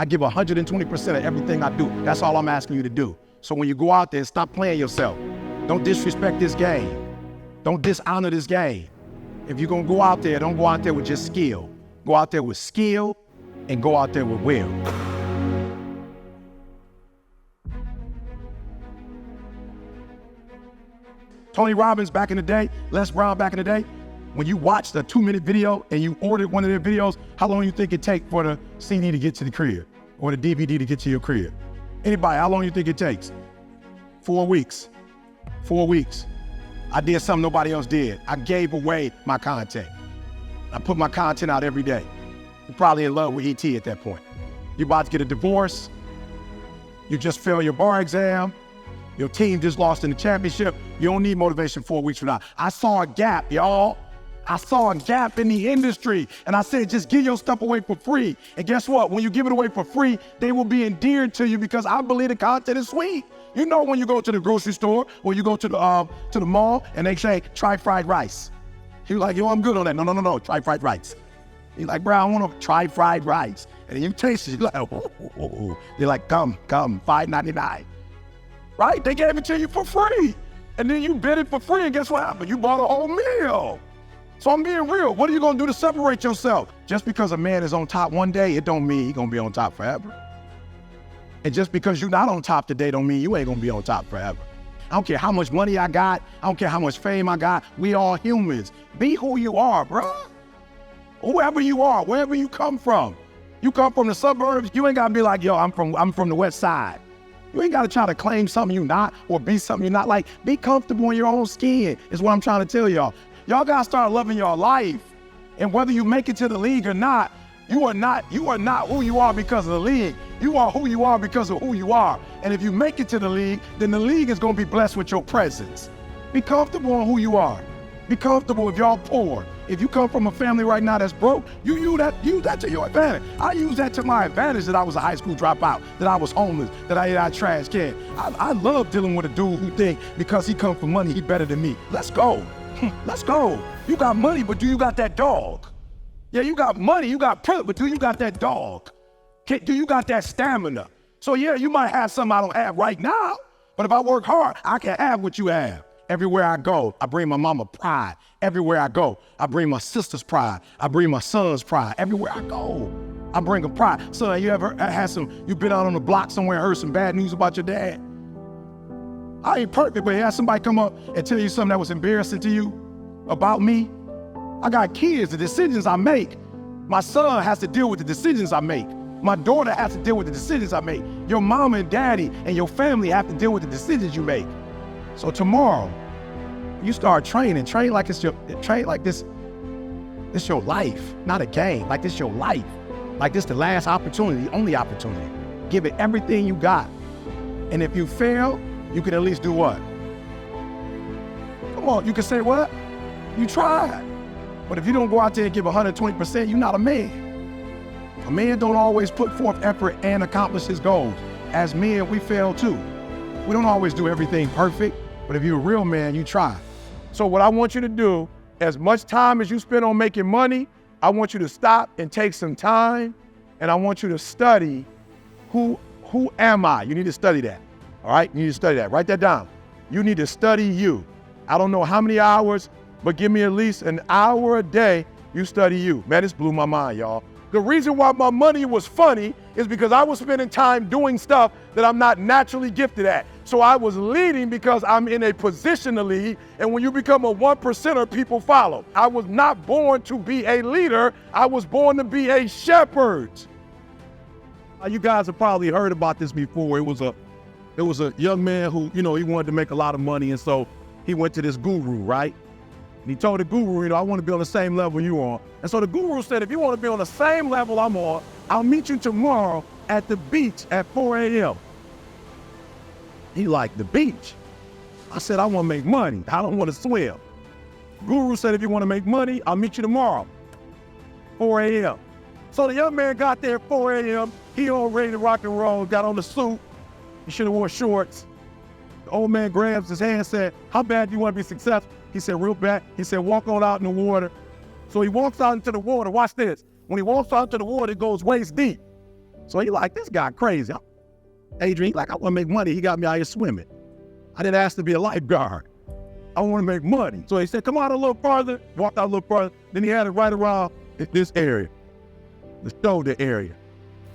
I give 120% of everything I do. That's all I'm asking you to do. So when you go out there, stop playing yourself. Don't disrespect this game. Don't dishonor this game. If you're gonna go out there, don't go out there with just skill. Go out there with skill and go out there with will. Tony Robbins back in the day, Les Brown back in the day, when you watched a 2-minute video and you ordered one of their videos, how long do you think it take for the CD to get to the crib or the DVD to get to your crib? Anybody, how long do you think it takes? 4 weeks. 4 weeks. I did something nobody else did. I gave away my content. I put my content out every day. You're probably in love with ET at that point. You're about to get a divorce. You just failed your bar exam. Your team just lost in the championship. You don't need motivation 4 weeks from now. I saw a gap, y'all. I saw a gap in the industry. And I said, just give your stuff away for free. And guess what? When you give it away for free, they will be endeared to you because I believe the content is sweet. You know when you go to the grocery store or you go to the mall and they say, try fried rice. You're like, yo, I'm good on that. No, try fried rice. You're like, bro, I want to try fried rice. And then you taste it, you're like, oh. They're like, come, $5.99. Right? They gave it to you for free. And then you bid it for free, and guess what happened? You bought a whole meal. So I'm being real. What are you gonna do to separate yourself? Just because a man is on top one day, it don't mean he's gonna be on top forever. And just because you're not on top today don't mean you ain't gonna be on top forever. I don't care how much money I got. I don't care how much fame I got. We all humans. Be who you are, bro. Whoever you are, wherever you come from. You come from the suburbs, you ain't gotta be like, yo, I'm from the west side. You ain't gotta try to claim something you're not or be something you're not. Like, be comfortable in your own skin is what I'm trying to tell y'all. Y'all gotta start loving your life. And whether you make it to the league or not, you are not who you are because of the league. You are who you are because of who you are. And if you make it to the league, then the league is gonna be blessed with your presence. Be comfortable in who you are. Be comfortable if y'all poor. If you come from a family right now that's broke, you use that to your advantage. I use that to my advantage that I was a high school dropout, that I was homeless, that I ate out trash can. I love dealing with a dude who think because he come from money, he better than me. Let's go. Let's go. You got money, but do you got that dog? Yeah, you got money, you got privilege, but do you got that dog? Do you got that stamina? So yeah, you might have something I don't have right now, but if I work hard, I can have what you have. Everywhere I go, I bring my mama pride. Everywhere I go, I bring my sister's pride. I bring my son's pride. Everywhere I go, I bring them pride. Son, you ever had you been out on the block somewhere and heard some bad news about your dad? I ain't perfect, but had somebody come up and tell you something that was embarrassing to you about me? I got kids, the decisions I make. My son has to deal with the decisions I make. My daughter has to deal with the decisions I make. Your mama and daddy and your family have to deal with the decisions you make. So tomorrow, you start training. Train like this. This your life, not a game. Like this your life. Like this the last opportunity, the only opportunity. Give it everything you got. And if you fail, you can at least do what? Come on, you can say what? You tried. But if you don't go out there and give 120%, you're not a man. A man don't always put forth effort and accomplish his goals. As men, we fail too. We don't always do everything perfect, but if you're a real man, you try. So what I want you to do, as much time as you spend on making money, I want you to stop and take some time, and I want you to study who am I? You need to study that, all right? You need to study that. Write that down. You need to study you. I don't know how many hours, but give me at least an hour a day, you study you. Man, this blew my mind, y'all. The reason why my money was funny is because I was spending time doing stuff that I'm not naturally gifted at. So I was leading because I'm in a position to lead, and when you become a 1%er, people follow. I was not born to be a leader, I was born to be a shepherd. You guys have probably heard about this before. It was a young man who, he wanted to make a lot of money, and so he went to this guru, right? And he told the guru, I want to be on the same level you are. And so the guru said, if you want to be on the same level I'm on, I'll meet you tomorrow at the beach at 4 a.m. He like, the beach? I said, I want to make money. I don't want to swim. Guru said, if you want to make money, I'll meet you tomorrow, 4 a.m. So the young man got there at 4 a.m. He all ready to rock and roll, got on the suit. He should have wore shorts. The old man grabs his hand and said, how bad do you want to be successful? He said, real bad. He said, walk on out in the water. So he walks out into the water. Watch this. When he walks out into the water, it goes waist deep. So he like, this guy crazy. Adrian, like, I want to make money. He got me out here swimming. I didn't ask to be a lifeguard. I want to make money. So he said, come out a little farther, walked out a little farther. Then he had it right around this area, the shoulder area.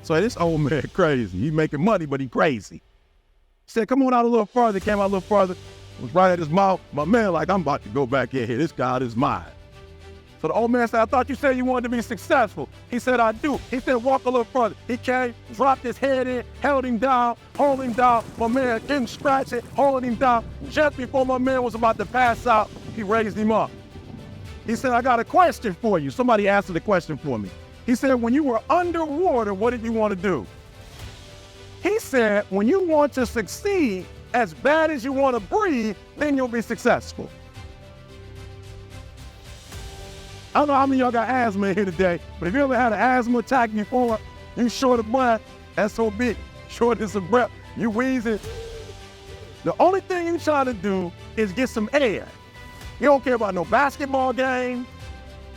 So this old man crazy. He making money, but he crazy. He said, come on out a little farther. Came out a little farther, was right at his mouth. My man like, I'm about to go back in here. This God is mine. So the old man said, I thought you said you wanted to be successful. He said, I do. He said, walk a little further. He came, dropped his head in, held him down, hold him down. My man didn't scratch it, holding him down. Just before my man was about to pass out, he raised him up. He said, I got a question for you. Somebody answered the question for me. He said, when you were underwater, what did you want to do? He said, when you want to succeed as bad as you want to breathe, then you'll be successful. I don't know how many of y'all got asthma in here today, but if you ever had an asthma attack before, you short of breath, SOB, shortness of breath, you wheezing. The only thing you trying to do is get some air. You don't care about no basketball game.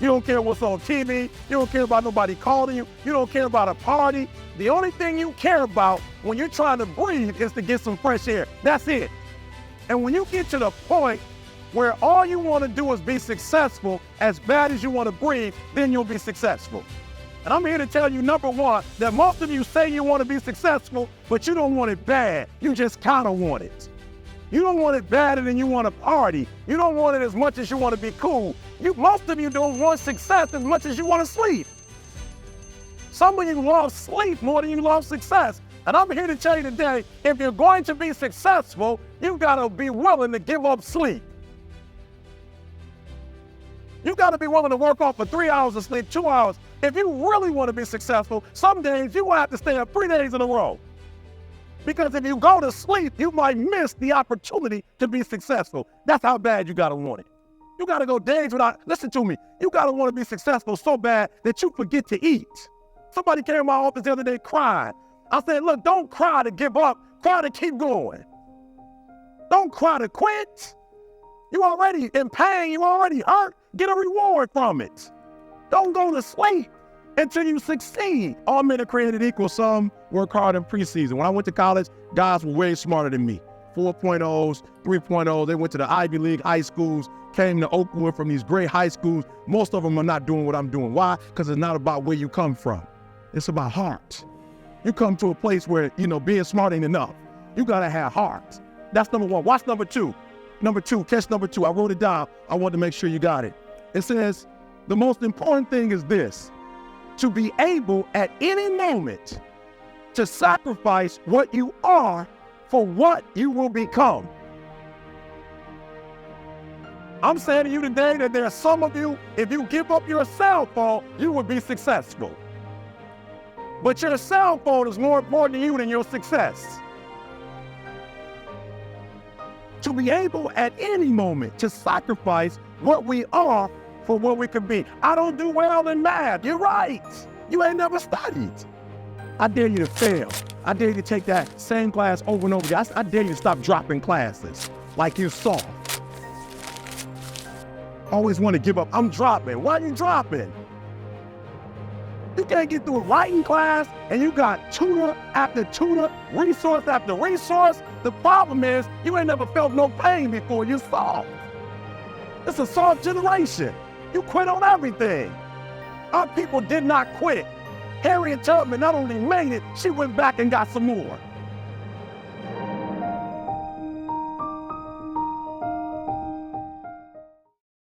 You don't care what's on TV. You don't care about nobody calling you. You don't care about a party. The only thing you care about when you're trying to breathe is to get some fresh air. That's it. And when you get to the point where all you want to do is be successful as bad as you want to breathe, then you'll be successful. And I'm here to tell you, number one, that most of you say you want to be successful, but you don't want it bad. You just kind of want it. You don't want it badder than you want to party. You don't want it as much as you want to be cool. Most of you don't want success as much as you want to sleep. Some of you love sleep more than you love success. And I'm here to tell you today, if you're going to be successful, you've got to be willing to give up sleep. You got to be willing to work off for 3 hours of sleep, 2 hours. If you really want to be successful, some days you will have to stay up 3 days in a row. Because if you go to sleep, you might miss the opportunity to be successful. That's how bad you got to want it. You got to go days without, listen to me, you got to want to be successful so bad that you forget to eat. Somebody came in my office the other day crying. I said, look, don't cry to give up, cry to keep going. Don't cry to quit. You already in pain, you already hurt. Get a reward from it. Don't go to sleep until you succeed. All men are created equal. Some work hard in preseason. When I went to college, guys were way smarter than me. 4.0s, 3.0s. They went to the Ivy League high schools, came to Oakwood from these great high schools. Most of them are not doing what I'm doing. Why? Because it's not about where you come from. It's about heart. You come to a place where, being smart ain't enough. You got to have heart. That's number one. Watch number two. Number two, catch number two. I wrote it down. I wanted to make sure you got it. It says, the most important thing is this: to be able at any moment to sacrifice what you are for what you will become. I'm saying to you today that there are some of you, if you give up your cell phone, you will be successful. But your cell phone is more important to you than your success. To be able at any moment to sacrifice what we are for what we could be. I don't do well in math. You're right. You ain't never studied. I dare you to fail. I dare you to take that same class over and over again. I dare you to stop dropping classes like you're soft. Always want to give up. I'm dropping. Why are you dropping? You can't get through a writing class and you got tutor after tutor, resource after resource. The problem is you ain't never felt no pain before. You're soft. It's a soft generation. You quit on everything. Our people did not quit. Harriet Tubman not only made it, she went back and got some more.